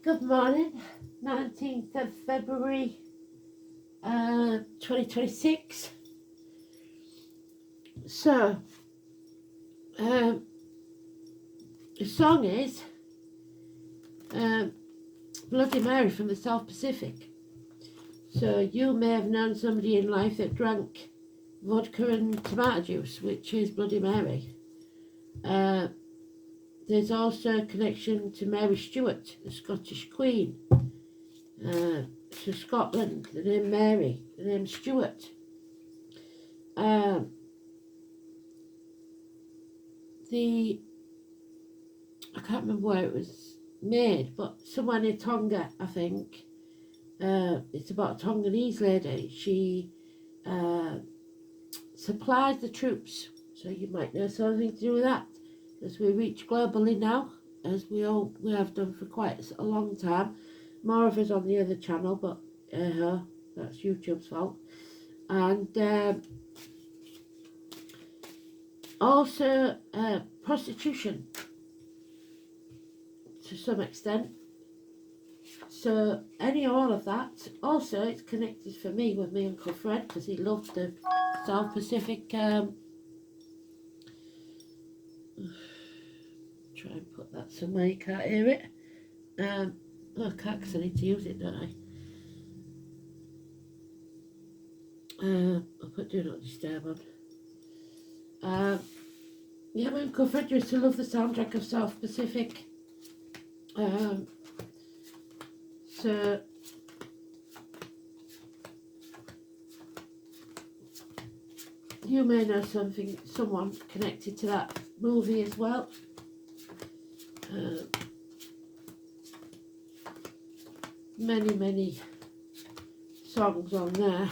Good morning, 19th of February 2026. So, um, the song is Bloody Mary from the South Pacific. So, you may have known somebody in life that drank vodka and tomato juice, which is Bloody Mary. There's also a connection to Mary Stuart, the Scottish Queen. To Scotland, the name Mary, the name Stuart. I can't remember where it was made, but somewhere near Tonga, I think. It's about a Tonganese lady. She supplies the troops, so you might know something to do with that, as we reach globally now, as we have done for quite a long time. More of us on the other channel, but that's YouTube's fault. And also prostitution to some extent. So all of that. Also, it's connected for me with my Uncle Fred, because he loved the South Pacific. Try and put that somewhere you can't hear it. I can't, because I need to use it, don't I? I'll put Do Not Disturb on. Yeah, my Uncle Fred used to love the soundtrack of South Pacific. So you may know someone connected to that movie as well. Many songs on there.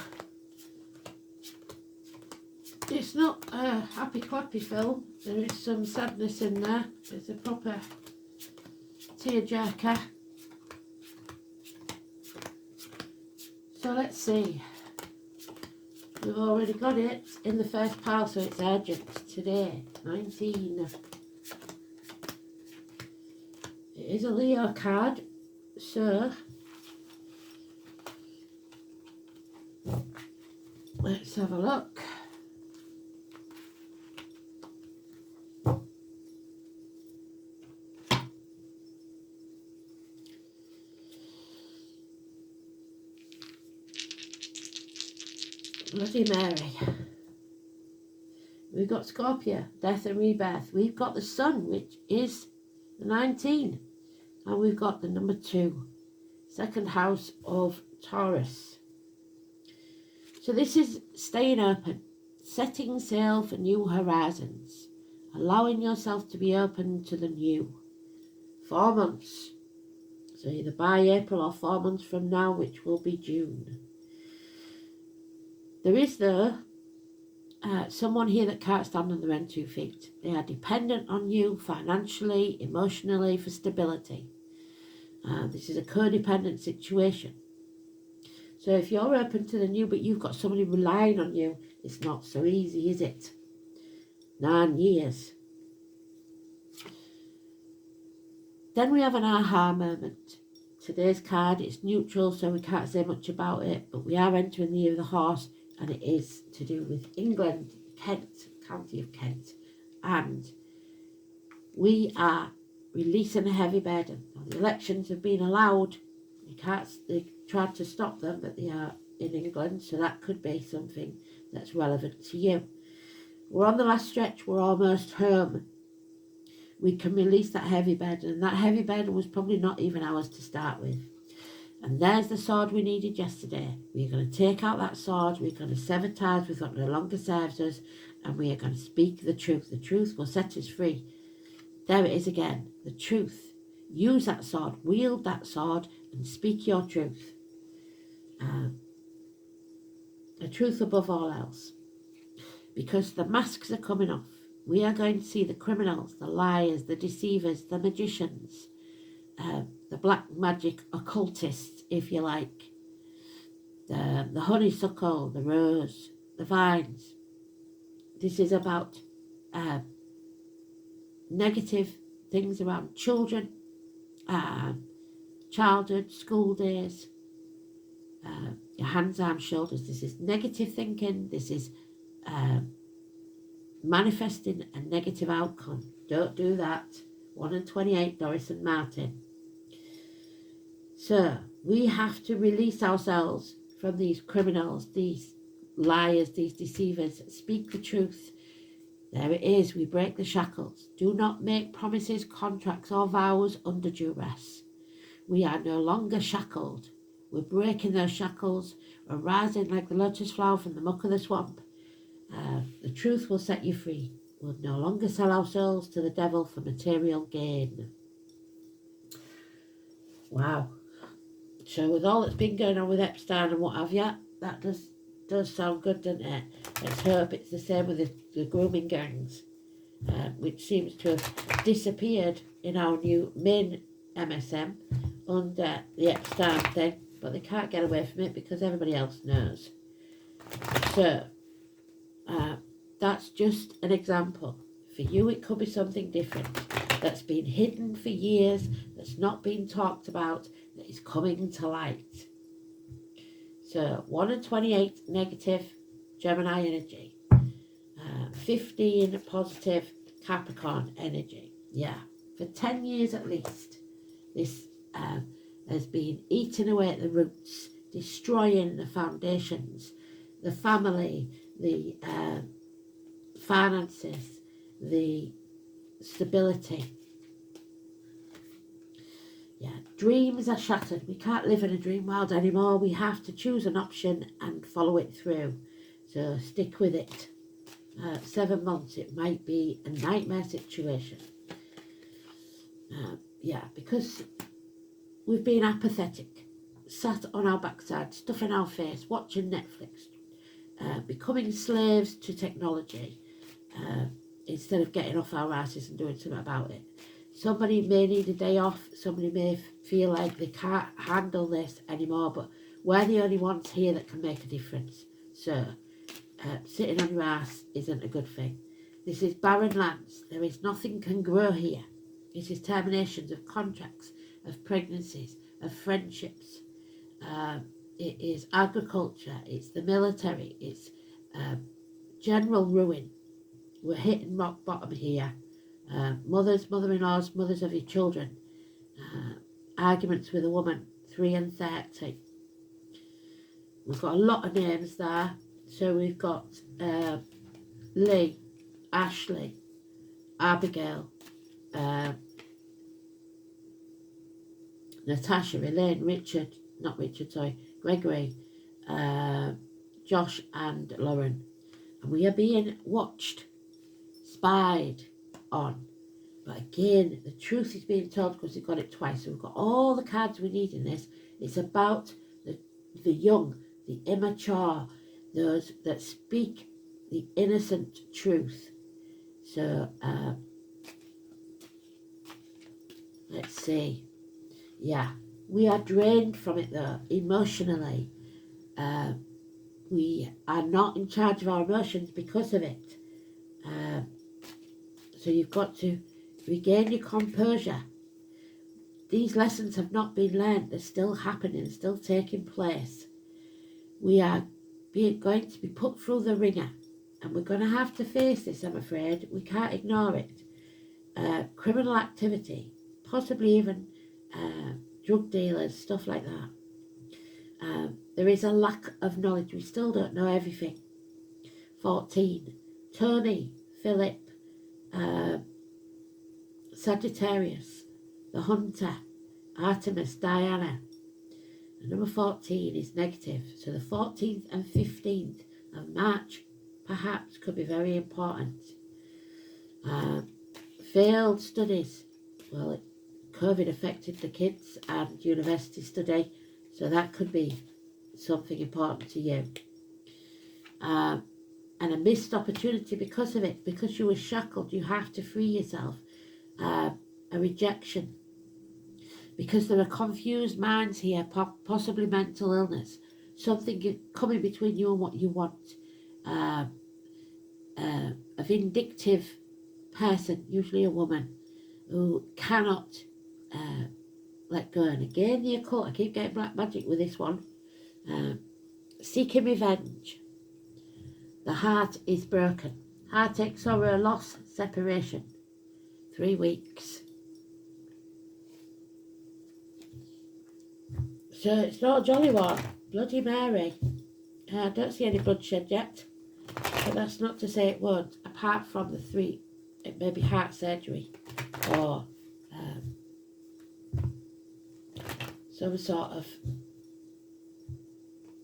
It's not a happy clappy film. There is some sadness in there. It's a proper tearjerker. So let's see. We've already got it in the first pile, so it's urgent today. 19. It is a Leo card, so let's have a look. Bloody Mary. We've got Scorpio, death and rebirth. We've got the sun, which is the 19. And we've got the number 2, second house of Taurus. So this is staying open, setting sail for new horizons, allowing yourself to be open to the new. 4 months. So either by April or 4 months from now, which will be June. There is, though, someone here that can't stand on their own 2 feet. They are dependent on you financially, emotionally, for stability. This is a codependent situation. So if you're open to the new, but you've got somebody relying on you, it's not so easy, is it? 9 years. Then we have an aha moment. Today's card is neutral, so we can't say much about it, but we are entering the year of the horse, and it is to do with England, Kent, county of Kent. And we are releasing a heavy burden. Now, the elections have been allowed. They tried to stop them, but they are in England, so that could be something that's relevant to you. We're on the last stretch. We're almost home. We can release that heavy burden, and that heavy burden was probably not even ours to start with. And there's the sword we needed yesterday. We're going to take out that sword. We're going to sever ties with what no longer serves us, and we are going to speak the truth. The truth will set us free. There it is again, the truth. Use that sword, wield that sword, and speak your truth. The truth above all else. Because the masks are coming off. We are going to see the criminals, the liars, the deceivers, the magicians, the black magic occultists, if you like, the honeysuckle, the rose, the vines. This is about negative things around children, childhood, school days, your hands, arms, shoulders. This is negative thinking. This is manifesting a negative outcome. Don't do that. 1 and 28, Doris and Martin. So we have to release ourselves from these criminals, these liars, these deceivers. Speak the truth. There it is. We break the shackles. Do not make promises, contracts, or vows under duress. We are no longer shackled. We're breaking those shackles. We're rising like the lotus flower from the muck of the swamp. The truth will set you free. We'll no longer sell our souls to the devil for material gain. Wow. So with all that's been going on with Epstein and what have you, that does sound good, doesn't it? Let's hope it's the same with the grooming gangs, which seems to have disappeared in our new main MSM under the Epstein thing, but they can't get away from it because everybody else knows. So that's just an example. For you, it could be something different that's been hidden for years, that's not been talked about, that is coming to light. So 1 and 28 negative Gemini energy, 15 positive Capricorn energy. Yeah, for 10 years at least, this has been eating away at the roots, destroying the foundations, the family, the finances, the stability. Yeah, dreams are shattered. We can't live in a dream world anymore. We have to choose an option and follow it through. So stick with it. 7 months, it might be a nightmare situation. Yeah, because we've been apathetic, sat on our backside, stuff in our face, watching Netflix, becoming slaves to technology, instead of getting off our asses and doing something about it. Somebody may need a day off, somebody may feel like they can't handle this anymore, but we're the only ones here that can make a difference. So sitting on your ass isn't a good thing. This is barren lands. There is nothing can grow here. This is terminations of contracts, of pregnancies, of friendships. It is agriculture, it's the military, it's general ruin. We're hitting rock bottom here. Mothers, mother-in-laws, mothers of your children. Arguments with a woman, 3 and 30. We've got a lot of names there. So we've got Lee, Ashley, Abigail, Natasha, Elaine, Gregory, Josh and Lauren. And we are being watched, spied on. But again, the truth is being told because we've got it twice. So we've got all the cards we need in this. It's about the young, the immature, those that speak the innocent truth. So let's see. Yeah, we are drained from it though, emotionally. We are not in charge of our emotions because of it. So you've got to regain your composure. These lessons have not been learned. They're still happening, still taking place. We are going to be put through the ringer. And we're going to have to face this, I'm afraid. We can't ignore it. Criminal activity, possibly even drug dealers, stuff like that. There is a lack of knowledge. We still don't know everything. 14. Tony, Philip, Sagittarius, the Hunter, Artemis, Diana. And number 14 is negative. So the 14th and 15th of March perhaps could be very important. Failed studies. Well, COVID affected the kids and university study, so that could be something important to you. And a missed opportunity because of it, because you were shackled, you have to free yourself. A rejection. Because there are confused minds here, possibly mental illness. Something coming between you and what you want. A vindictive person, usually a woman, who cannot let go. And again, the occult, I keep getting black magic with this one. Seeking revenge. The heart is broken. Heartache, sorrow, loss, separation. 3 weeks. So it's not a jolly one. Bloody Mary. I don't see any bloodshed yet. But that's not to say it won't. Apart from the 3, it may be heart surgery. Or some sort of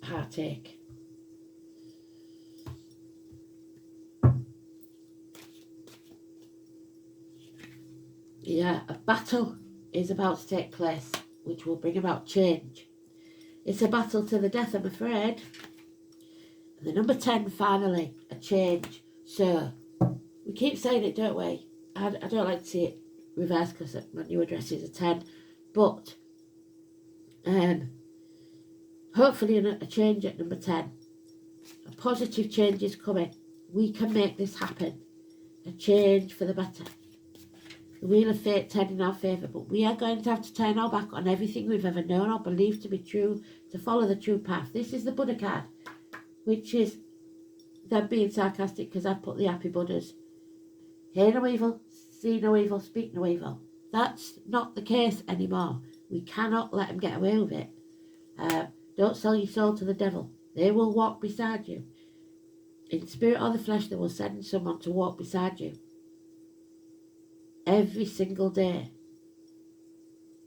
heartache. Yeah, a battle is about to take place, which will bring about change. It's a battle to the death, I'm afraid. And the number 10, finally, a change. So, we keep saying it, don't we? I don't like to see it reversed because my new address is a 10. But, hopefully a change at number 10. A positive change is coming. We can make this happen. A change for the better. The wheel of fate turning in our favour, but we are going to have to turn our back on everything we've ever known or believed to be true to follow the true path. This is the Buddha card, which is them being sarcastic because I've put the happy Buddhas. Hear no evil, see no evil, speak no evil. That's not the case anymore. We cannot let them get away with it. Don't sell your soul to the devil. They will walk beside you. In spirit or the flesh, they will send someone to walk beside you. Every single day.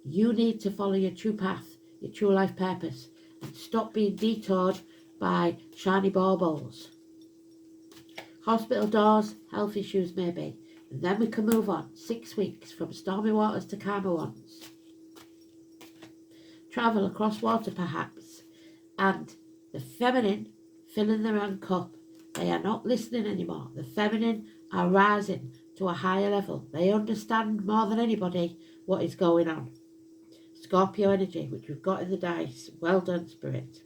You need to follow your true path, your true life purpose, and stop being detoured by shiny baubles. Hospital doors, health issues maybe. And then we can move on. 6 weeks from stormy waters to calmer ones. Travel across water perhaps. And the feminine filling their own cup. They are not listening anymore. The feminine are rising to a higher level. They understand more than anybody what is going on. Scorpio energy, which we've got in the dice. Well done, Spirit.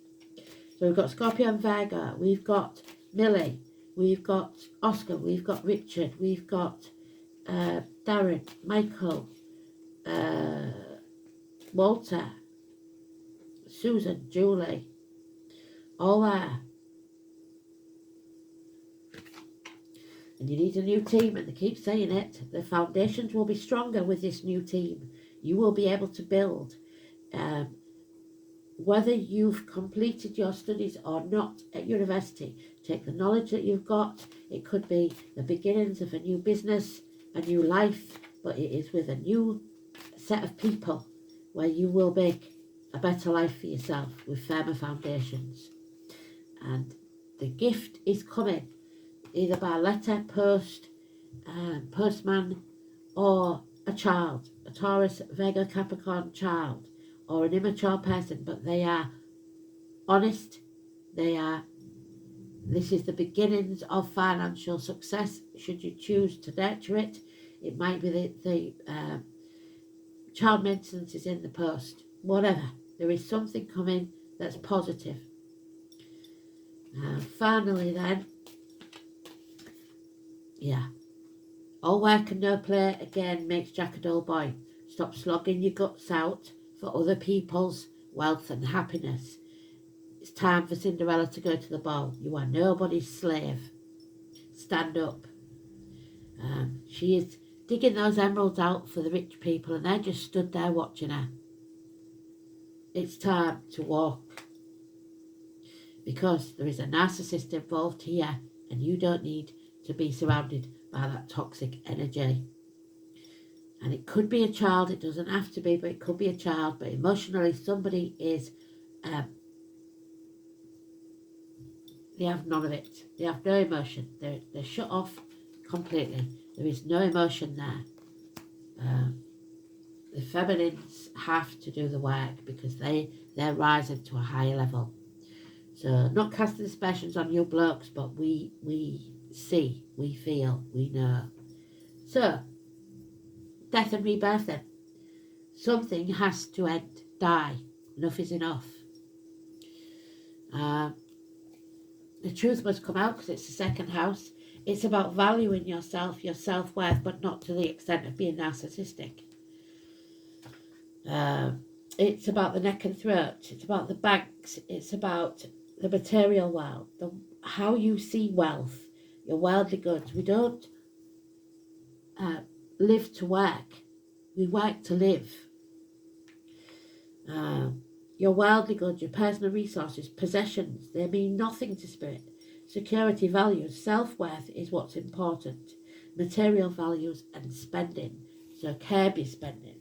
So we've got Scorpio and Virgo. We've got Millie. We've got Oscar. We've got Richard. We've got Darren, Michael, Walter, Susan, Julie. All there. And you need a new team, and they keep saying it. The foundations will be stronger with this new team. You will be able to build. Whether you've completed your studies or not at university, take the knowledge that you've got. It could be the beginnings of a new business, a new life, but it is with a new set of people where you will make a better life for yourself with firmer foundations. And the gift is coming. Either by letter, post, postman, or a child, a Taurus, Virgo, Capricorn child, or an immature person, but they are honest, this is the beginnings of financial success, should you choose to nurture it. It might be the child maintenance is in the post, whatever. There is something coming that's positive. Finally then, yeah. All work and no play again makes Jack a dull boy. Stop slogging your guts out for other people's wealth and happiness. It's time for Cinderella to go to the ball. You are nobody's slave. Stand up. She is digging those emeralds out for the rich people and they're just stood there watching her. It's time to walk. Because there is a narcissist involved here and you don't need to be surrounded by that toxic energy. And it could be a child, it doesn't have to be, but it could be a child. But emotionally somebody is, they have none of it. They have no emotion. They're shut off completely. There is no emotion there. The feminines have to do the work because they're rising to a higher level. So not casting aspersions on you blokes, but we see, we feel, we know. So, death and rebirth then. Something has to end, die. Enough is enough. The truth must come out because it's the second house. It's about valuing yourself, your self-worth, but not to the extent of being narcissistic. It's about the neck and throat. It's about the banks. It's about the material world, how you see wealth, your worldly goods. We don't live to work. We work to live. Your worldly goods, your personal resources, possessions, they mean nothing to spirit. Security, values, self-worth is what's important. Material values and spending. So care be spending.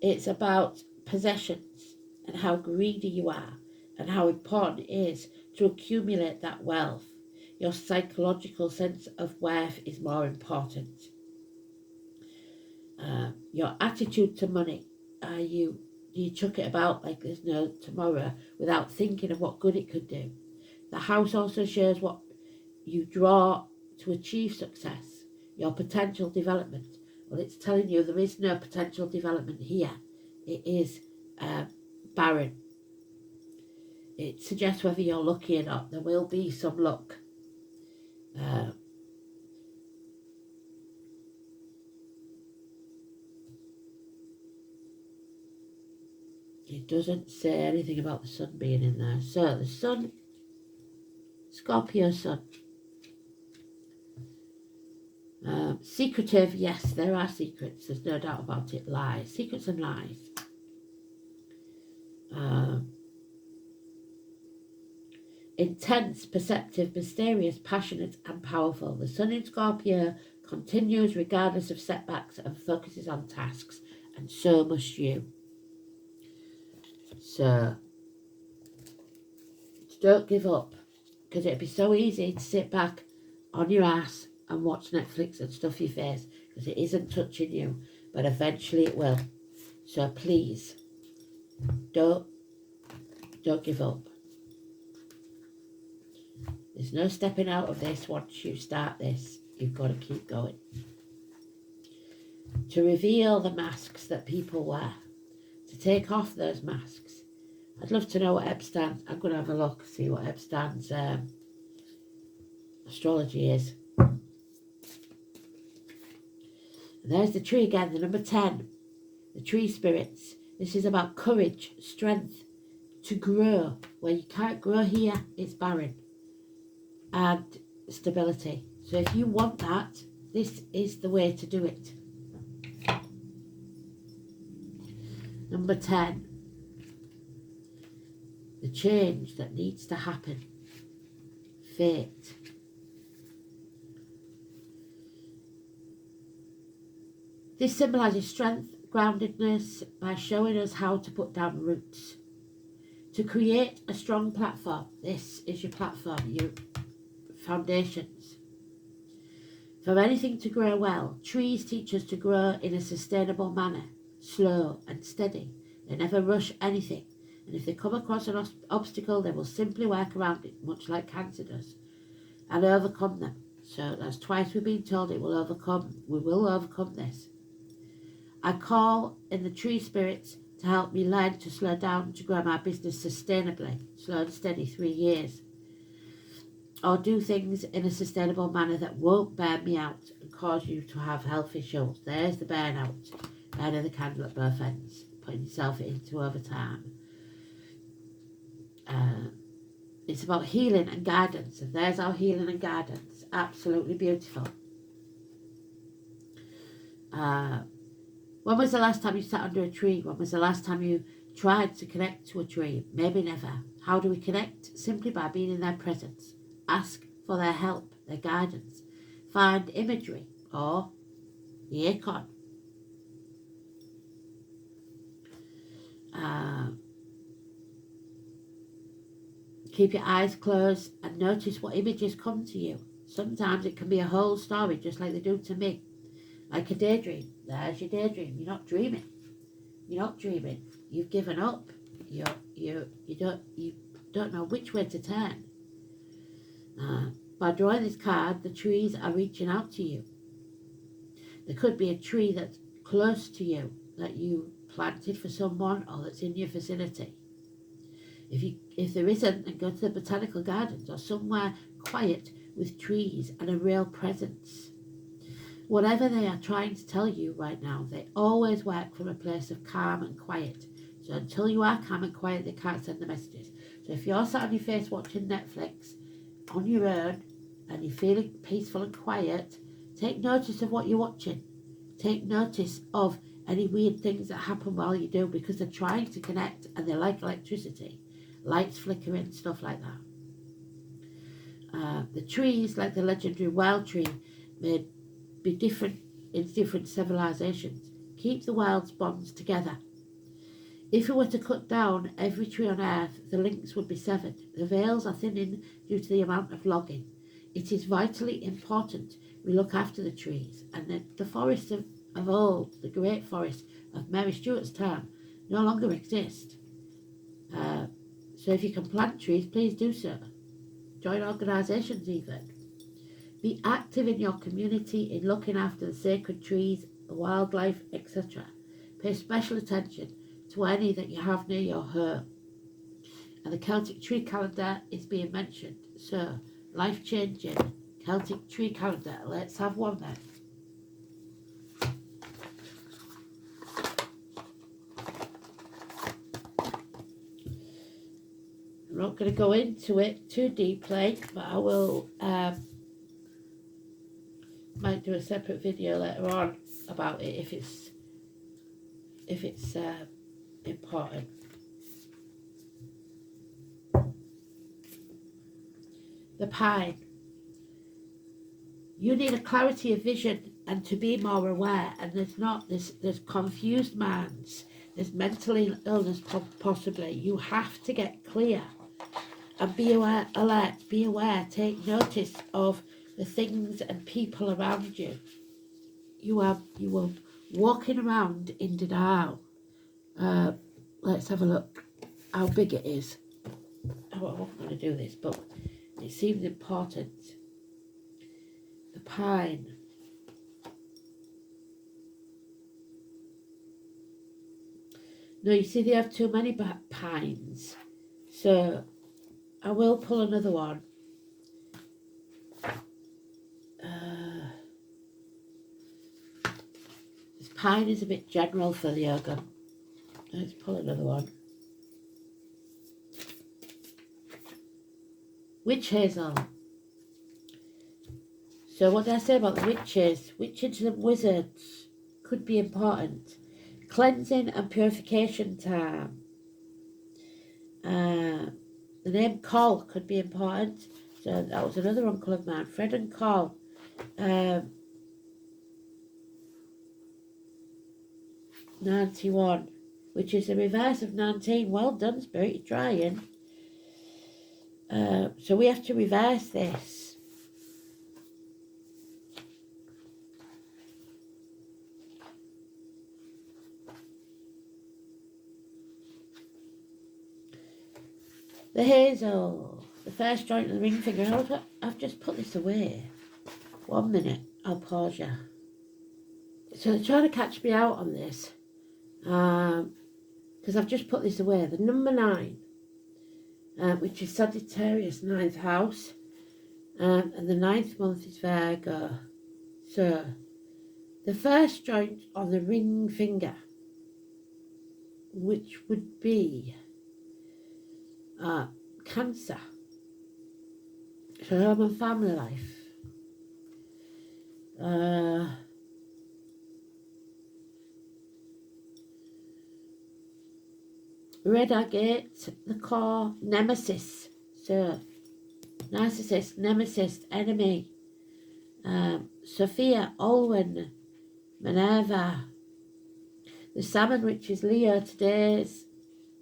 It's about possessions and how greedy you are and how important it is to accumulate that wealth. Your psychological sense of worth is more important. Your attitude to money. Do you chuck it about like there's no tomorrow without thinking of what good it could do? The house also shows what you draw to achieve success, your potential development. Well, it's telling you there is no potential development here. It is barren. It suggests whether you're lucky or not. There will be some luck. It doesn't say anything about the sun being in there. So the sun, Scorpio sun. Secretive, yes, there are secrets. There's no doubt about it. Lies, secrets and lies. Intense, perceptive, mysterious, passionate and powerful. The sun in Scorpio continues regardless of setbacks and focuses on tasks, and so must you. So don't give up, because it'd be so easy to sit back on your ass and watch Netflix and stuff your face, because it isn't touching you, but eventually it will. So please, don't give up. There's no stepping out of this once you start this. You've got to keep going. To reveal the masks that people wear. To take off those masks. I'd love to know what Epstein's... I'm going to have a look, see what Epstein's astrology is. And there's the tree again, the number 10. The tree spirits. This is about courage, strength, to grow. Where you can't grow here, it's barren. And stability. So if you want that, this is the way to do it. Number 10. The change that needs to happen. Fate. This symbolises strength, groundedness, by showing us how to put down roots. To create a strong platform. This is your platform, your foundations. For anything to grow well, trees teach us to grow in a sustainable manner, slow and steady. They never rush anything, and if they come across an obstacle, they will simply work around it, much like cancer does, and overcome them. So that's twice we've been told we will overcome this. I call in the tree spirits to help me learn to slow down, to grow my business sustainably, slow and steady, 3 years. Or do things in a sustainable manner that won't burn me out and cause you to have health issues. There's the burnout. Burning the candle at both ends. Putting yourself into overtime. It's about healing and guidance. And there's our healing and guidance. Absolutely beautiful. When was the last time you sat under a tree? When was the last time you tried to connect to a tree? Maybe never. How do we connect? Simply by being in their presence. Ask for their help, their guidance. Find imagery or the icon. Keep your eyes closed and notice what images come to you. Sometimes it can be a whole story, just like they do to me. Like a daydream. There's your daydream. You're not dreaming. You're not dreaming. You've given up. You don't know which way to turn. By drawing this card, the trees are reaching out to you. There could be a tree that's close to you that you planted for someone or that's in your vicinity. If there isn't, then go to the botanical gardens or somewhere quiet with trees and a real presence. Whatever they are trying to tell you right now, they always work from a place of calm and quiet. So until you are calm and quiet, they can't send the messages. So if you're sat on your face watching Netflix on your own and you're feeling peaceful and quiet, take notice of what you're watching. Take notice of any weird things that happen while you do, because they're trying to connect and they're like electricity. Lights flickering, stuff like that. The trees, like the legendary wild tree, may be different in different civilizations. Keep the world's bonds together. If we were to cut down every tree on earth, the links would be severed. The veils are thinning due to the amount of logging. It is vitally important we look after the trees, and the forests of old, the great forest of Mary Stuart's time, no longer exist. So if you can plant trees, please do so. Join organisations even. Be active in your community in looking after the sacred trees, the wildlife, etc. Pay special attention to any that you have near your home. And the Celtic tree calendar is being mentioned. So, life-changing Celtic tree calendar. Let's have one then. I'm not going to go into it too deeply, but I will might do a separate video later on about it if it's important. The pine. You need a clarity of vision and to be more aware, and there's confused minds, there's mental illness possibly. You have to get clear and be aware, alert, be aware, take notice of the things and people around you. You are walking around in denial. Let's have a look how big it is. Oh, I wasn't going to do this, but it seems important. The pine. No, you see, they have too many pines. So I will pull another one. This pine is a bit general for the yoga. Let's pull another one. Witch hazel. So what did I say about the witches? Witches and wizards could be important. Cleansing and purification time. The name Col could be important. So that was another uncle of mine, Fred and Col. 91, which is the reverse of 19. Well done, Spirit, you're trying. So we have to reverse this. The hazel, the first joint of the ring finger. I've just put this away. 1 minute, I'll pause you. So they're trying to catch me out on this. Because I've just put this away. The number 9, which is Sagittarius, 9th house. And the 9th month is Virgo. So the first joint on the ring finger, which would be Cancer. So home and family life. Red agate, the core, nemesis. So narcissist, nemesis, enemy. Sophia, Olwen, Minerva. The salmon, which is Leo, today's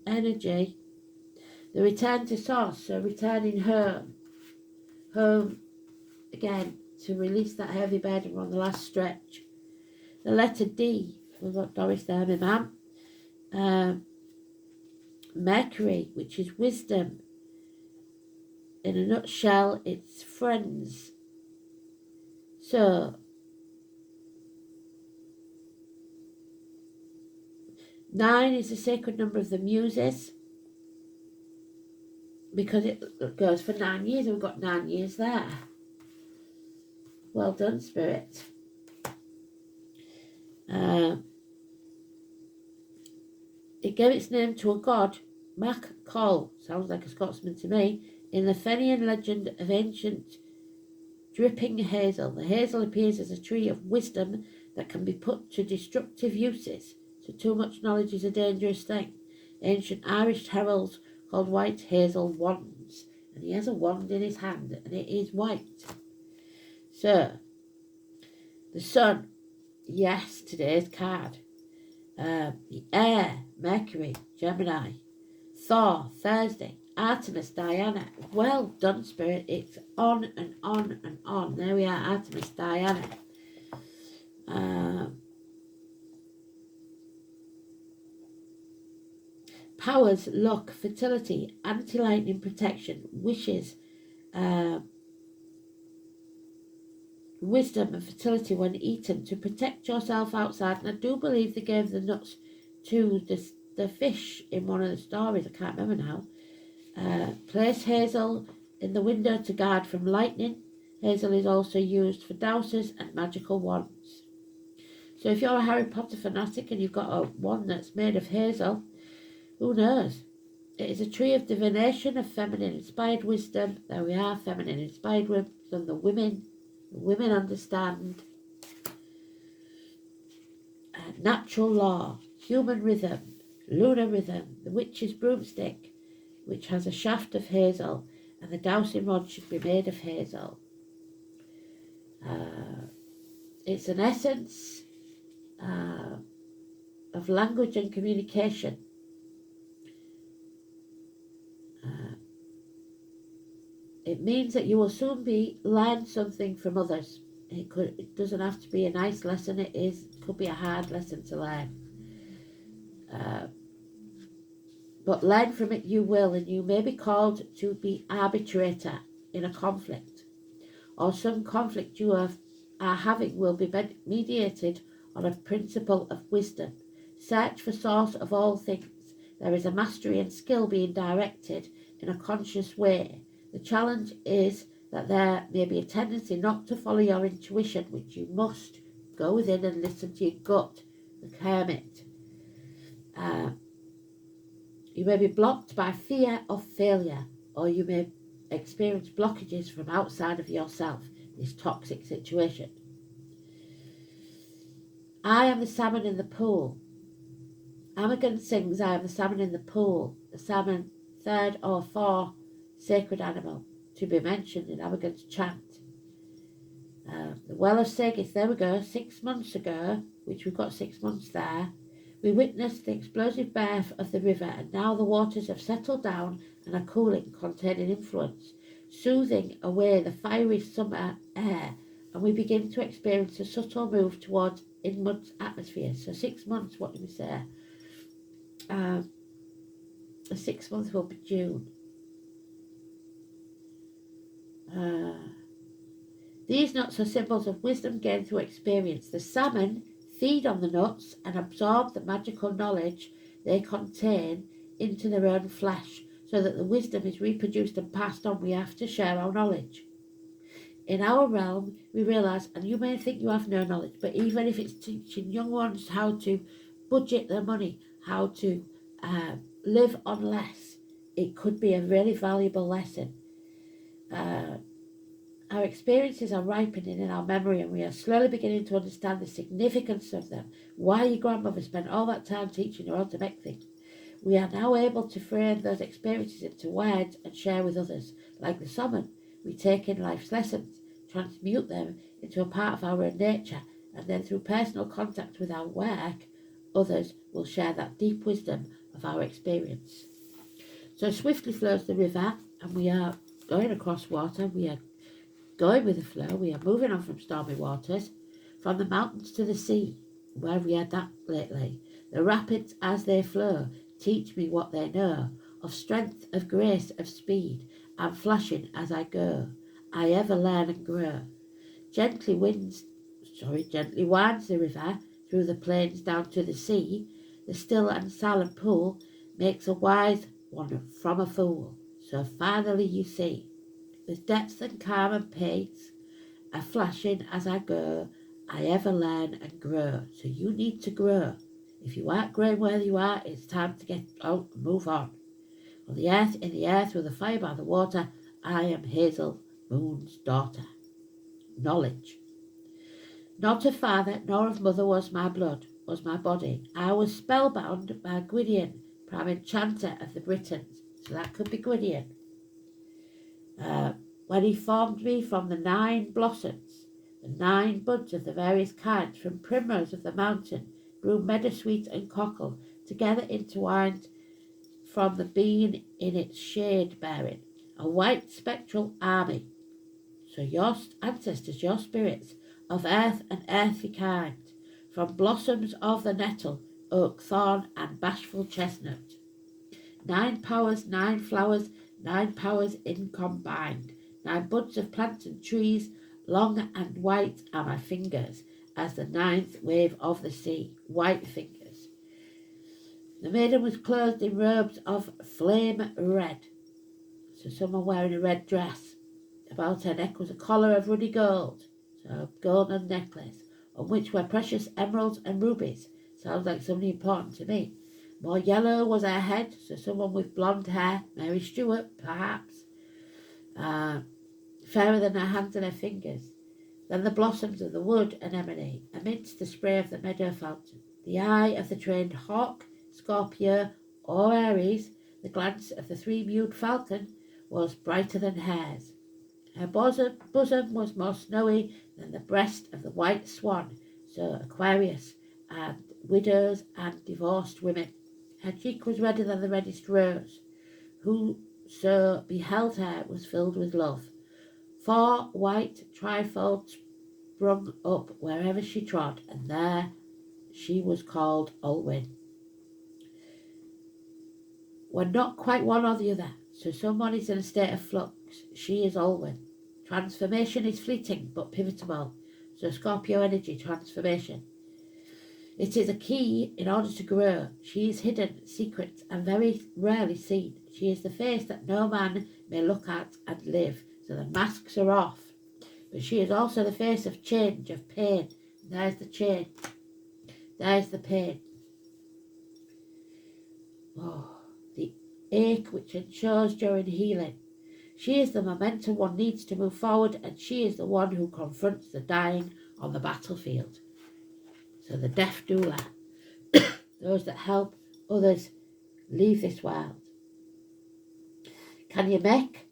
energy. The return to source, so returning home. Home again to release that heavy burden. We're on the last stretch. The letter D, we've got Doris there, my mum. Mercury, which is wisdom. In a nutshell, it's friends. So 9 is the sacred number of the muses, because it goes for 9 years, and we've got 9 years there. Well done, Spirit. It gave its name to a god, Mac Call, sounds like a Scotsman to me, in the Fenian legend of ancient dripping hazel. The hazel appears as a tree of wisdom that can be put to destructive uses, so too much knowledge is a dangerous thing. Ancient Irish heralds called white hazel wands, and he has a wand in his hand, and it is white. So, the sun, yes, today's card. The air, Mercury, Gemini. Thor, Thursday. Artemis, Diana. Well done, Spirit. It's on and on and on. There we are, Artemis, Diana. Powers, luck, fertility, anti-lightning protection, wishes, wisdom and fertility when eaten to protect yourself outside. And I do believe they gave the nuts to the fish in one of the stories. I can't remember now. Place hazel in the window to guard from lightning. Hazel is also used for dowsers and magical wands. So if you're a Harry Potter fanatic and you've got a wand that's made of hazel, who knows? It is a tree of divination, of feminine-inspired wisdom. There we are, feminine-inspired wisdom. The women understand. Natural law, human rhythm, lunar rhythm, the witch's broomstick, which has a shaft of hazel, and the dowsing rod should be made of hazel. It's an essence of language and communication. It means that you will soon learn something from others. It doesn't have to be a nice lesson. It could be a hard lesson to learn. But learn from it you will, and you may be called to be arbitrator in a conflict, or some conflict you are having will be mediated on a principle of wisdom. Search for source of all things. There is a mastery and skill being directed in a conscious way. The challenge is that there may be a tendency not to follow your intuition, which you must go within and listen to your gut, the hermit. You may be blocked by fear of failure, or you may experience blockages from outside of yourself, this toxic situation. I am the salmon in the pool. Amagon sings, I am the salmon in the pool. The salmon, third or fourth sacred animal to be mentioned in Amagon's chant. The well of Segis, there we go, 6 months ago, which we've got 6 months there, we witnessed the explosive birth of the river, and now the waters have settled down and are cooling, containing influence, soothing away the fiery summer air, and we begin to experience a subtle move towards inward atmosphere. So 6 months, what do we say? The 6 months will be June. These nuts are symbols of wisdom gained through experience. The salmon feed on the nuts and absorb the magical knowledge they contain into their own flesh, so that the wisdom is reproduced and passed on. We have to share our knowledge. In our realm, we realise, and you may think you have no knowledge, but even if it's teaching young ones how to budget their money, how to live on less, it could be a really valuable lesson. Our experiences are ripening in our memory, and we are slowly beginning to understand the significance of them. Why your grandmother spent all that time teaching you how to make things. We are now able to frame those experiences into words and share with others. Like the salmon, we take in life's lessons, transmute them into a part of our own nature, and then through personal contact with our work, others will share that deep wisdom of our experience. So swiftly flows the river, and we are going across water. We are going with the flow. We are moving on from stormy waters, from the mountains to the sea. Where have we had that lately? The rapids as they flow teach me what they know, of strength, of grace, of speed. I'm flashing as I go. I ever learn and grow. Gently winds the river through the plains down to the sea. The still and silent pool makes a wise one from a fool. So fartherly you see. With depth and calm and pace, a flashing as I go, I ever learn and grow. So you need to grow. If you aren't growing where you are, it's time to get out and move on. On the earth, in the air, through the fire, by the water, I am Hazel Moon's daughter. Knowledge. Not of father nor of mother was my blood, was my body. I was spellbound by Gwydion, prime enchanter of the Britons. So that could be Gwydion. When he formed me from the 9 blossoms, the 9 buds of the various kinds, from primrose of the mountain, grew meadowsweet and cockle, together intertwined from the bean in its shade bearing, a white spectral army. So your ancestors, your spirits, of earth and earthy kind, from blossoms of the nettle, oak, thorn, and bashful chestnut. 9 powers, 9 flowers, 9 powers in combined. 9 buds of plants and trees, long and white are my fingers, as the 9th wave of the sea, white fingers. The maiden was clothed in robes of flame red, so someone wearing a red dress. About her neck was a collar of ruddy gold, so a golden necklace, on which were precious emeralds and rubies. Sounds like something important to me. More yellow was her head, so someone with blonde hair, Mary Stuart, perhaps, fairer than her hands and her fingers, than the blossoms of the wood anemone, amidst the spray of the meadow fountain. The eye of the trained hawk, Scorpio, or Aries, the glance of the 3-mewed falcon, was brighter than hers. Her bosom was more snowy than the breast of the white swan, so Aquarius, and widows and divorced women. Her cheek was redder than the reddest rose. Whoso beheld her was filled with love. 4 white trifolds sprung up wherever she trod, and there she was called Olwen. We're not quite one or the other, so someone is in a state of flux. She is Olwen. Transformation is fleeting but pivotal, so Scorpio energy transformation. It is a key in order to grow. She is hidden, secret, and very rarely seen. She is the face that no man may look at and live, so the masks are off. But she is also the face of change, of pain. There's the change. There's the pain. Oh, the ache which ensures during healing. She is the momentum one needs to move forward, and she is the one who confronts the dying on the battlefield. So the death doula, those that help others leave this world. Can you make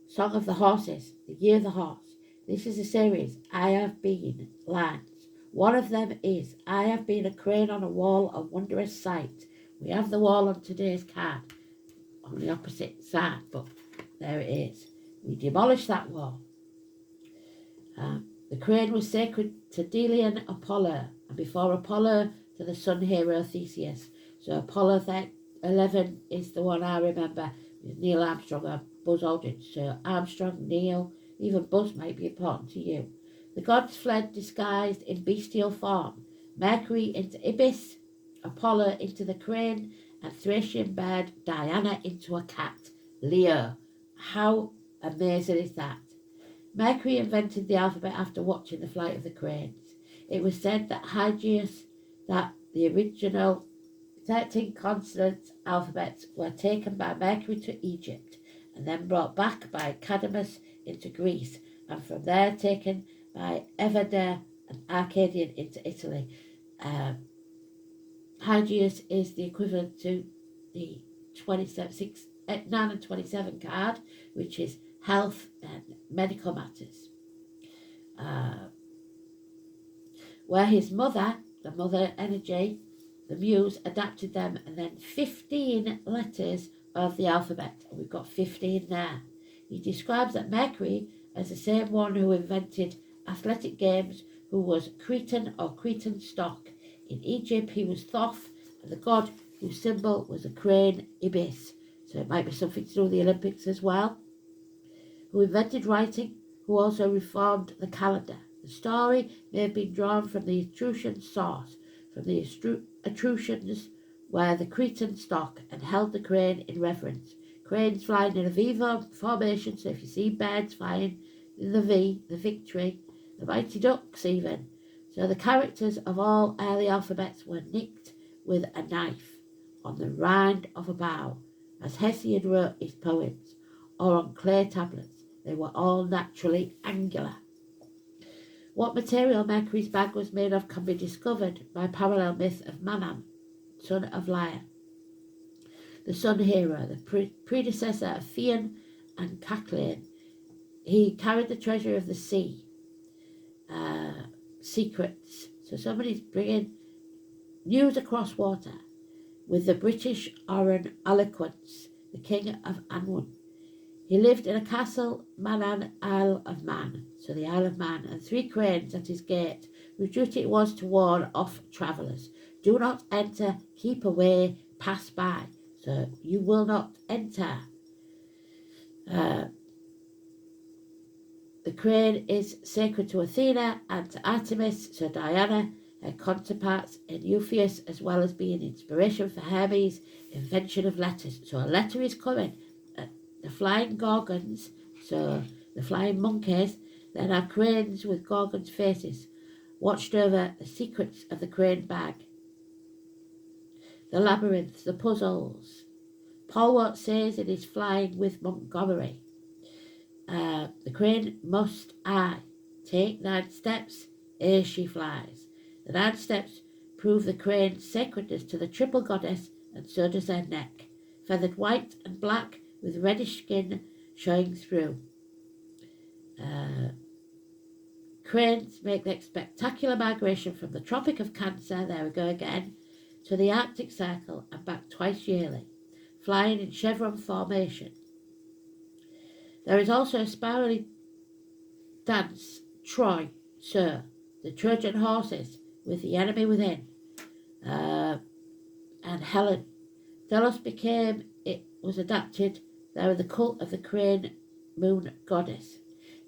Song of the Horses, the Year of the Horse? This is a series. I have been lines. One of them is, I have been a crane on a wall, a wondrous sight. We have the wall on today's card, on the opposite side, but there it is. We demolished that wall. The crane was sacred to Delian Apollo, and before Apollo to the sun hero Theseus. So Apollo 11 is the one I remember with Neil Armstrong and Buzz Aldrin. So Armstrong, Neil, even Buzz might be important to you. The gods fled disguised in bestial form. Mercury into Ibis, Apollo into the crane, and Thracian bird Diana into a cat, Leo. How amazing is that? Mercury invented the alphabet after watching the flight of the cranes. It was said that that the original 13 consonant alphabets were taken by Mercury to Egypt and then brought back by Cadmus into Greece, and from there taken by Evander and Arcadian into Italy. Hygius is the equivalent to the 9 and 27 card, which is health and medical matters. Where his mother, the mother energy, the muse, adapted them, and then 15 letters of the alphabet. We've got 15 there. He describes that Mercury as the same one who invented athletic games, who was Cretan or Cretan stock. In Egypt he was Thoth, and the god whose symbol was a crane, Ibis. So it might be something to do with the Olympics as well. Who invented writing, who also reformed the calendar. The story may have been drawn from the Etruscan source, from the Etruscans were the Cretan stock and held the crane in reverence. Cranes flying in a V formation, so if you see birds flying in the V, the victory, the mighty ducks even. So the characters of all early alphabets were nicked with a knife on the rind of a bough, as Hesiod wrote his poems, or on clay tablets. They were all naturally angular. What material Mercury's bag was made of can be discovered by parallel myth of Manan, son of Laia, the sun hero, the predecessor of Phaon and Caclain. He carried the treasure of the sea, secrets. So somebody's bringing news across water with the British Oran Eloquence, the king of Anwen. He lived in a castle, Manan, Isle of Man, so the Isle of Man, and 3 cranes at his gate, whose duty it was to warn off travellers. Do not enter, keep away, pass by. So you will not enter. The crane is sacred to Athena and to Artemis, so Diana, her counterparts in Eupheus, as well as being inspiration for Hermes' invention of letters. So a letter is coming. The flying gorgons, so the flying monkeys, then are cranes with gorgons' faces, watched over the secrets of the crane bag. The labyrinths, the puzzles. Paul Watts says in his Flying with Montgomery, the crane must take 9 steps ere she flies. The 9 steps prove the crane's sacredness to the triple goddess, and so does her neck, feathered white and black with reddish skin showing through. Cranes make their spectacular migration from the Tropic of Cancer, there we go again, to the Arctic Circle and back twice yearly, flying in chevron formation. There is also a spirally dance, Troy, so the Trojan horses with the enemy within, and Helen. Delos became, it was adapted, there the cult of the crane moon goddess.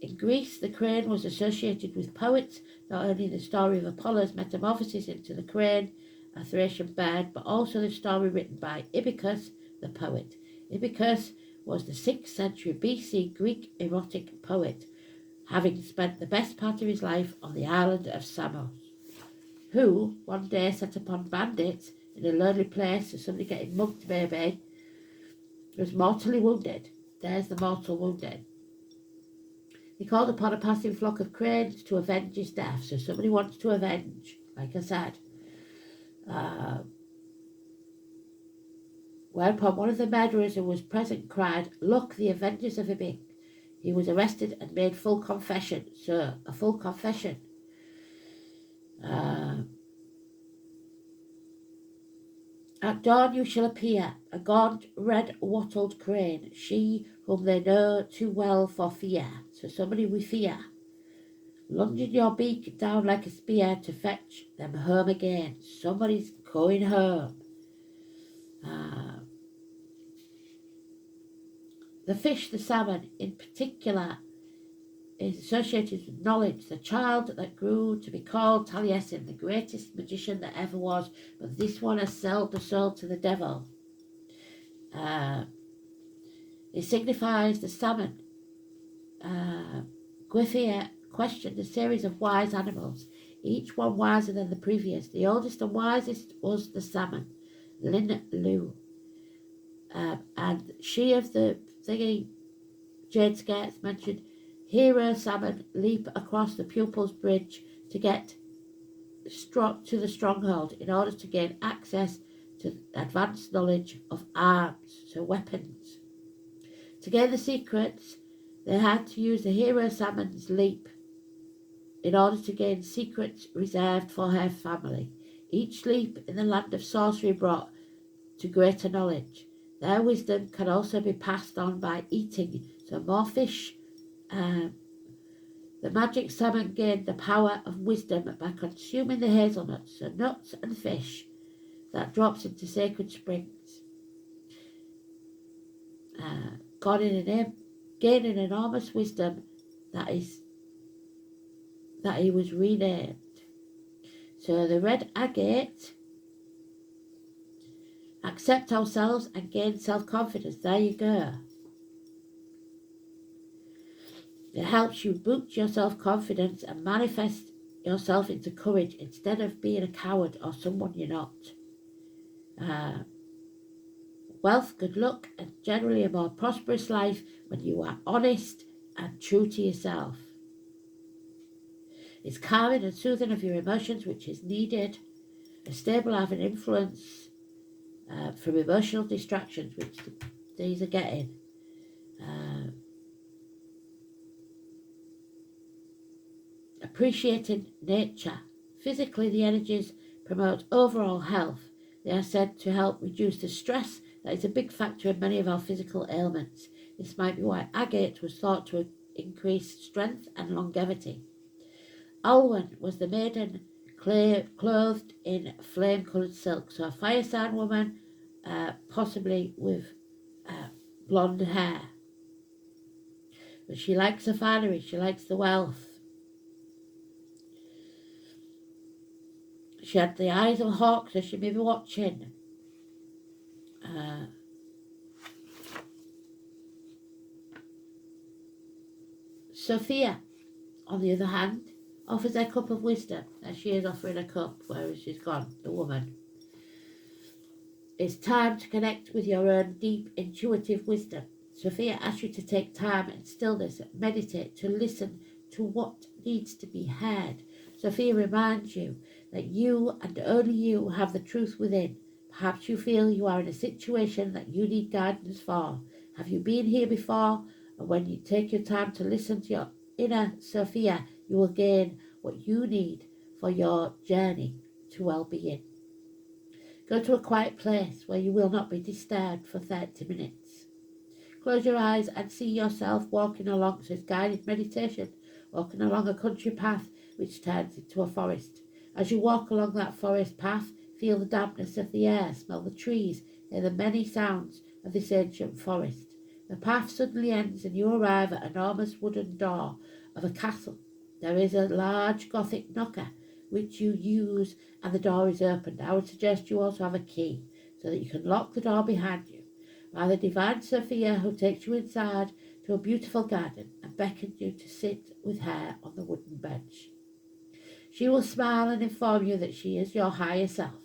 In Greece, the crane was associated with poets, not only the story of Apollo's metamorphosis into the crane, a Thracian bird, but also the story written by Ibycus, the poet. Ibycus was the 6th century BC Greek erotic poet, having spent the best part of his life on the island of Samos, who one day set upon bandits in a lonely place, so somebody getting mugged maybe, was mortally wounded. There's the mortal wounded. He called upon a passing flock of cranes to avenge his death, so somebody wants to avenge, like I said. Whereupon one of the murderers who was present cried, "Look, the avengers of Ibyk." He was arrested and made full confession. So, a full confession. At dawn you shall appear, a gaunt, red-wattled crane, she whom they know too well for fear. So somebody we fear. Lunging your beak down like a spear to fetch them home again. Somebody's going home. The fish, the salmon, in particular, is associated with knowledge. The child that grew to be called Taliesin, the greatest magician that ever was, but this one has sold the soul to the devil. It signifies the salmon. Guithia questioned a series of wise animals, each one wiser than the previous. The oldest and wisest was the salmon, Lin Lu. And she of the thingy, Jade Skirts mentioned, hero salmon leap across the pupil's bridge to get to the stronghold in order to gain access to advanced knowledge of arms, so weapons. To gain the secrets, they had to use the hero salmon's leap in order to gain secrets reserved for her family. Each leap in the land of sorcery brought to greater knowledge. Their wisdom can also be passed on by eating, so more fish. The magic salmon gained the power of wisdom by consuming the hazelnuts, so nuts and fish, that drops into sacred springs. God in him, gaining enormous wisdom that he was renamed. So the red agate, accept ourselves and gain self-confidence. There you go. It helps you boost your self-confidence and manifest yourself into courage instead of being a coward or someone you're not. wealth, good luck, and generally a more prosperous life when you are honest and true to yourself. It's calming and soothing of your emotions, which is needed. A stable having influence from emotional distractions, which these are getting. Appreciating nature. Physically, the energies promote overall health. They are said to help reduce the stress that is a big factor in many of our physical ailments. This might be why agate was thought to increase strength and longevity. Alwyn was the maiden clothed in flame-coloured silk, so a fire sign woman, possibly with blonde hair. But she likes the finery, she likes the wealth. She had the eyes of a hawk, so she may be watching. Sophia, on the other hand, offers a cup of wisdom, as she is offering a cup, whereas she's gone, the woman. It's time to connect with your own deep, intuitive wisdom. Sophia asks you to take time and stillness, meditate, to listen to what needs to be heard. Sophia reminds you that you and only you have the truth within. Perhaps you feel you are in a situation that you need guidance for. Have you been here before? And when you take your time to listen to your inner Sophia, you will gain what you need for your journey to well-being. Go to a quiet place where you will not be disturbed for 30 minutes. Close your eyes and see yourself walking along, so it's guided meditation, walking along a country path which turns into a forest. As you walk along that forest path, feel the dampness of the air, smell the trees, hear the many sounds of this ancient forest. The path suddenly ends and you arrive at an enormous wooden door of a castle. There is a large Gothic knocker which you use and the door is opened. I would suggest you also have a key so that you can lock the door behind you. By the divine Sophia, who takes you inside to a beautiful garden and beckons you to sit with her on the wooden bench. She will smile and inform you that she is your higher self,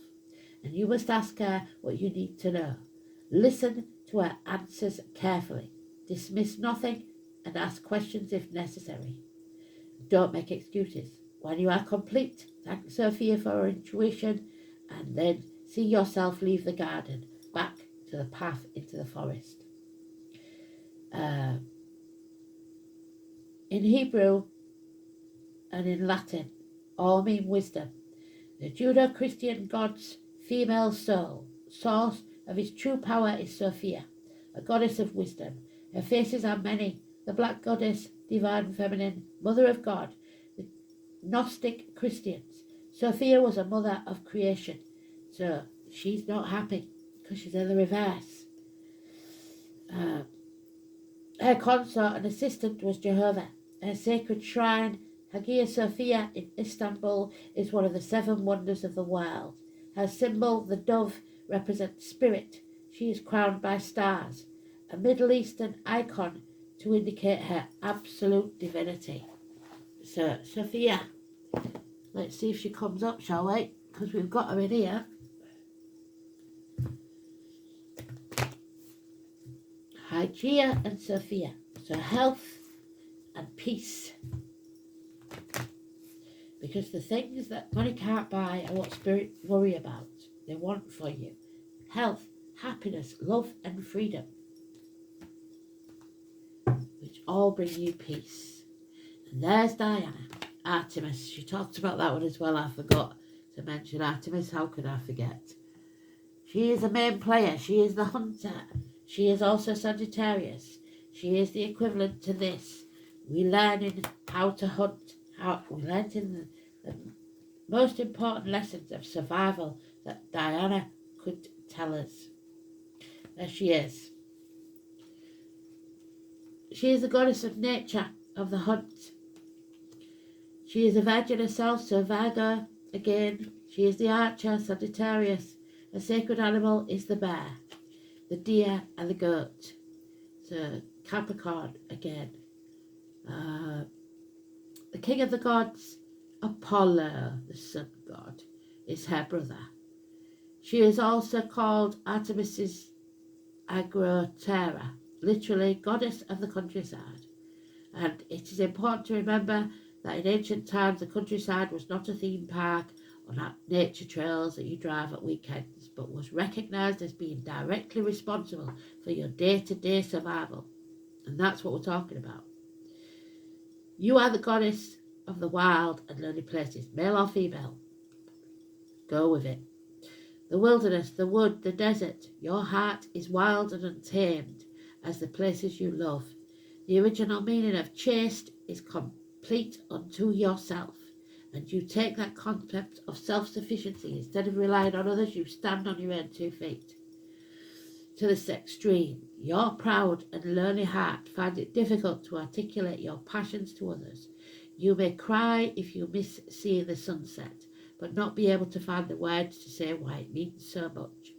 and you must ask her what you need to know. Listen to her answers carefully. Dismiss nothing and ask questions if necessary. Don't make excuses. When you are complete, thank Sophia for her intuition and then see yourself leave the garden back to the path into the forest. In Hebrew and in Latin, all mean wisdom. The Judeo-Christian God's female soul, source of his true power, is Sophia, a goddess of wisdom. Her faces are many: the black goddess, divine feminine, mother of God, the Gnostic Christians. Sophia was a mother of creation, so she's not happy because she's in the reverse. Her consort and assistant was Jehovah. Her sacred shrine, Hagia Sophia in Istanbul, is one of the 7 wonders of the world. Her symbol, the dove, represents spirit. She is crowned by stars, a Middle Eastern icon to indicate her absolute divinity. So, Sophia, let's see if she comes up, shall we? Because we've got her in here. Hagia and Sophia. So, health and peace. Because the things that money can't buy are what spirit worry about. They want for you. Health, happiness, love and freedom, which all bring you peace. And there's Diana, Artemis. She talked about that one as well. I forgot to mention Artemis. How could I forget? She is the main player. She is the hunter. She is also Sagittarius. She is the equivalent to this. We learn in how to hunt. We learned in the most important lessons of survival that Diana could tell us. There she is. She is the goddess of nature, of the hunt. She is a virgin herself, so Virgo again. She is the archer, Sagittarius. Her sacred animal is the bear, the deer and the goat. So Capricorn again. The king of the gods, Apollo, the sun god, is her brother. She is also called Artemis Agroterra, literally goddess of the countryside. And it is important to remember that in ancient times the countryside was not a theme park or nature trails that you drive at weekends, but was recognised as being directly responsible for your day-to-day survival. And that's what we're talking about. You are the goddess of the wild and lonely places, male or female. Go with it. The wilderness, the wood, the desert. Your heart is wild and untamed as the places you love. The original meaning of chaste is complete unto yourself. And you take that concept of self-sufficiency. Instead of relying on others, you stand on your own 2 feet. To this extreme, your proud and lonely heart finds it difficult to articulate your passions to others. You may cry if you miss seeing the sunset, but not be able to find the words to say why it means so much.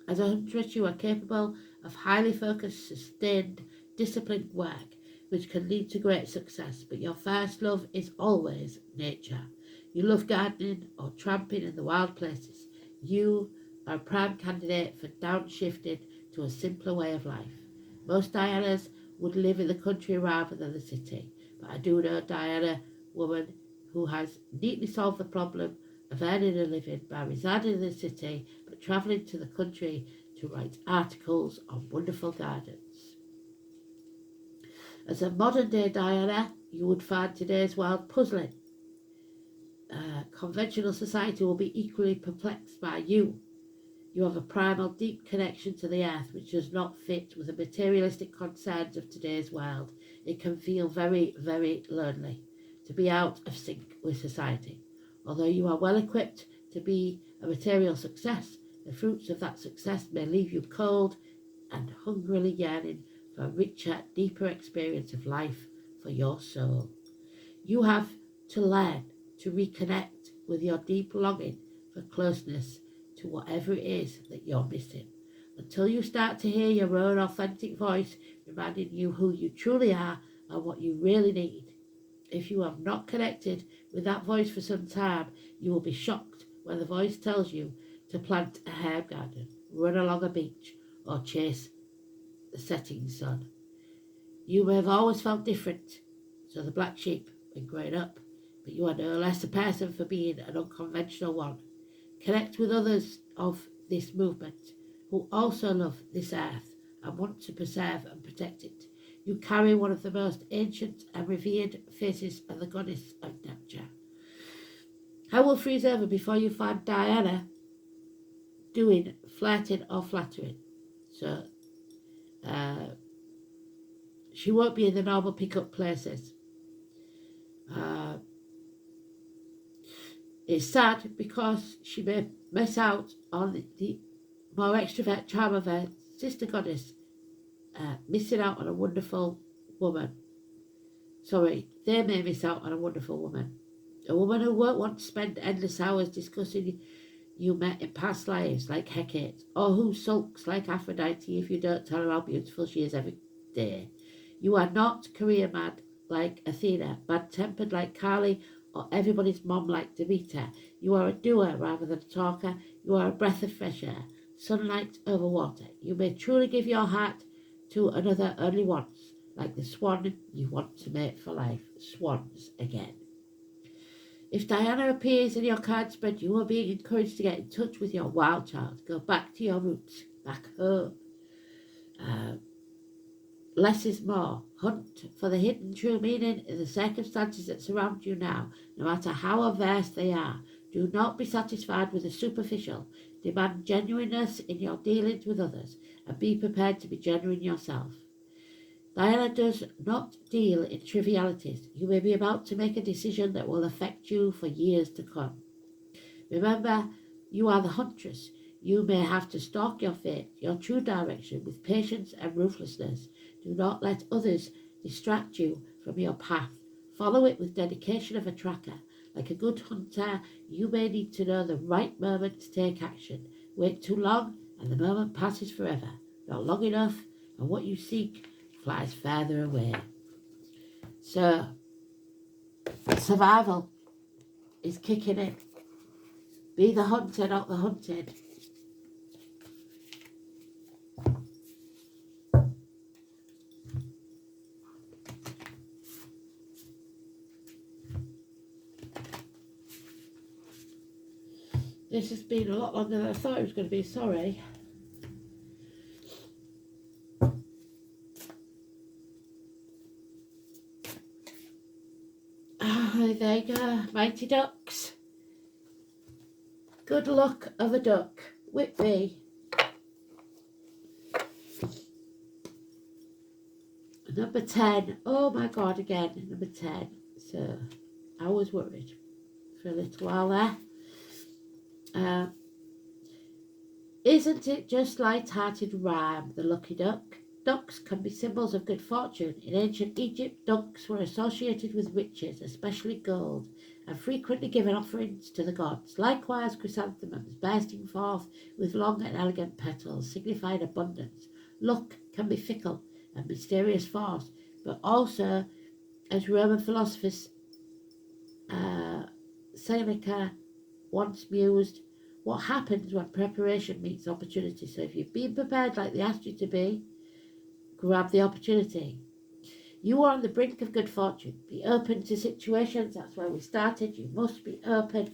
As a huntress, you are capable of highly focused, sustained, disciplined work, which can lead to great success, but your first love is always nature. You love gardening or tramping in the wild places. You are a prime candidate for downshifting to a simpler way of life. Most Dianas would live in the country rather than the city, but I do know a Diana woman who has neatly solved the problem of earning a living by residing in the city but travelling to the country to write articles on wonderful gardens. As a modern-day Diana, you would find today's world puzzling. Conventional society will be equally perplexed by you. You have a primal, deep connection to the earth which does not fit with the materialistic concerns of today's world. It can feel very, very lonely to be out of sync with society. Although you are well equipped to be a material success, the fruits of that success may leave you cold and hungrily yearning for a richer, deeper experience of life for your soul. You have to learn to reconnect with your deep longing for closeness to whatever it is that you're missing. Until you start to hear your own authentic voice reminding you who you truly are and what you really need. If you have not connected with that voice for some time, you will be shocked when the voice tells you to plant a herb garden, run along a beach, or chase the setting sun. You may have always felt different, so the black sheep when growing up, but you are no less a person for being an unconventional one. Connect with others of this movement who also love this earth and want to preserve and protect it. You carry one of the most ancient and revered faces of the goddess of nature. I will freeze over before you find Diana doing flirting or flattering. So she won't be in the normal pick-up places. It's sad because she may miss out on the more extrovert charm of her sister goddess, missing out on a wonderful woman. Sorry, they may miss out on a wonderful woman. A woman who won't want to spend endless hours discussing you met in past lives like Hecate, or who sulks like Aphrodite if you don't tell her how beautiful she is every day. You are not career mad like Athena, bad-tempered like Kali, or everybody's mom like Demeter. You are a doer rather than a talker. You are a breath of fresh air, sunlight over water. You may truly give your heart to another only once, like the swan you want to mate for life. Swans again. If Diana appears in your card spread, you are being encouraged to get in touch with your wild child. Go back to your roots, back home. Less is more. Hunt for the hidden true meaning in the circumstances that surround you now, no matter how averse they are. Do not be satisfied with the superficial. Demand genuineness in your dealings with others, and be prepared to be genuine yourself. Diana does not deal in trivialities. You may be about to make a decision that will affect you for years to come. Remember, you are the huntress. You may have to stalk your fate, your true direction, with patience and ruthlessness. Do not let others distract you from your path. Follow it with dedication of a tracker. Like a good hunter, you may need to know the right moment to take action. Wait too long, and the moment passes forever. Not long enough, and what you seek flies further away. So, survival is kicking in. Be the hunter, not the hunted. This has been a lot longer than I thought it was going to be, sorry. There you go, Mighty Ducks. Good luck of a duck. Whitby. Number 10. Oh my God, again, number 10. So, I was worried for a little while there. Isn't it just light-hearted rhyme, the lucky duck? Ducks can be symbols of good fortune. In ancient Egypt, ducks were associated with riches, especially gold, and frequently given offerings to the gods. Likewise, chrysanthemums, bursting forth with long and elegant petals, signified abundance. Luck can be fickle and mysterious force, but also, as Roman philosophers Seneca once mused, what happens when preparation meets opportunity? So if you've been prepared like they asked you to be, grab the opportunity. You are on the brink of good fortune. Be open to situations. That's where we started. You must be open.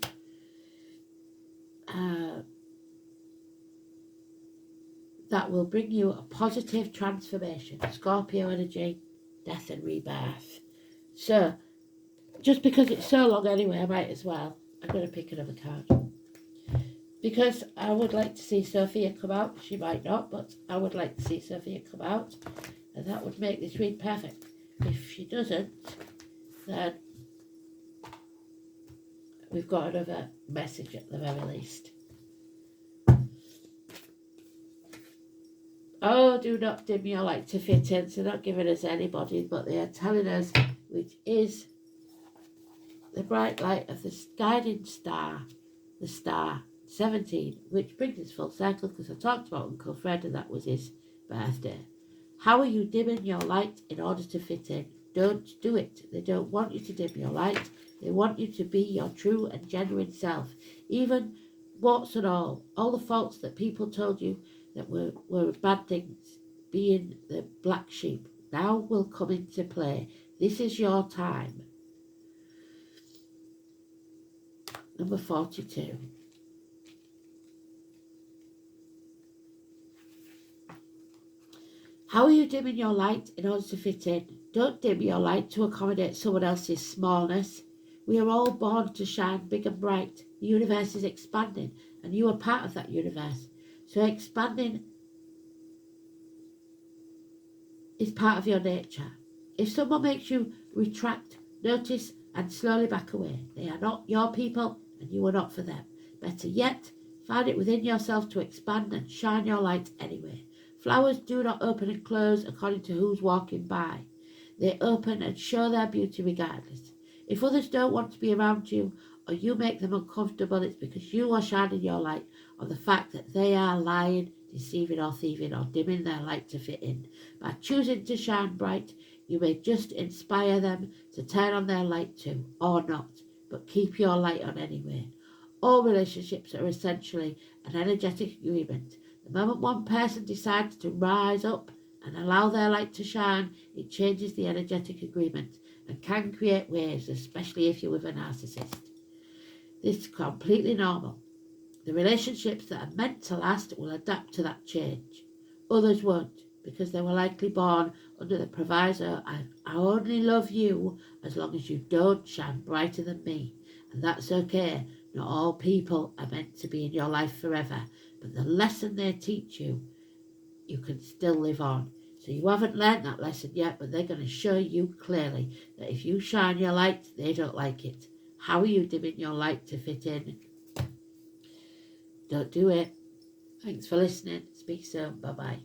That will bring you a positive transformation. Scorpio energy, death and rebirth. So, just because it's so long anyway, I might as well. I'm going to pick another card. Because I would like to see Sophia come out. She might not, but I would like to see Sophia come out. And that would make this read perfect. If she doesn't, then we've got another message at the very least. Oh, do not dim your light to fit in. So not giving us anybody, but they are telling us, which is the bright light of the guiding star, the star 17, which brings us full circle because I talked about Uncle Fred and that was his birthday. How are you dimming your light in order to fit in? Don't do it. They don't want you to dim your light. They want you to be your true and genuine self. Even warts and all the faults that people told you that were bad things, being the black sheep, now will come into play. This is your time. Number 42. How are you dimming your light in order to fit in? Don't dim your light to accommodate someone else's smallness. We are all born to shine big and bright. The universe is expanding, and you are part of that universe. So expanding is part of your nature. If someone makes you retract, notice and slowly back away. They are not your people, and you are not for them. Better yet, find it within yourself to expand and shine your light anyway. Flowers do not open and close according to who's walking by. They open and show their beauty regardless. If others don't want to be around you or you make them uncomfortable, it's because you are shining your light on the fact that they are lying, deceiving or thieving or dimming their light to fit in. By choosing to shine bright, you may just inspire them to turn on their light too, or not, but keep your light on anyway. All relationships are essentially an energetic agreement. The moment one person decides to rise up and allow their light to shine, it changes the energetic agreement and can create waves, especially if you're with a narcissist. This is completely normal. The relationships that are meant to last will adapt to that change. Others won't, because they were likely born under the proviso, I only love you as long as you don't shine brighter than me. And that's okay. Not all people are meant to be in your life forever, but the lesson they teach you, you can still live on. So you haven't learned that lesson yet, but they're going to show you clearly that if you shine your light, they don't like it. How are you dimming your light to fit in? Don't do it. Thanks for listening. Speak soon. Bye-bye.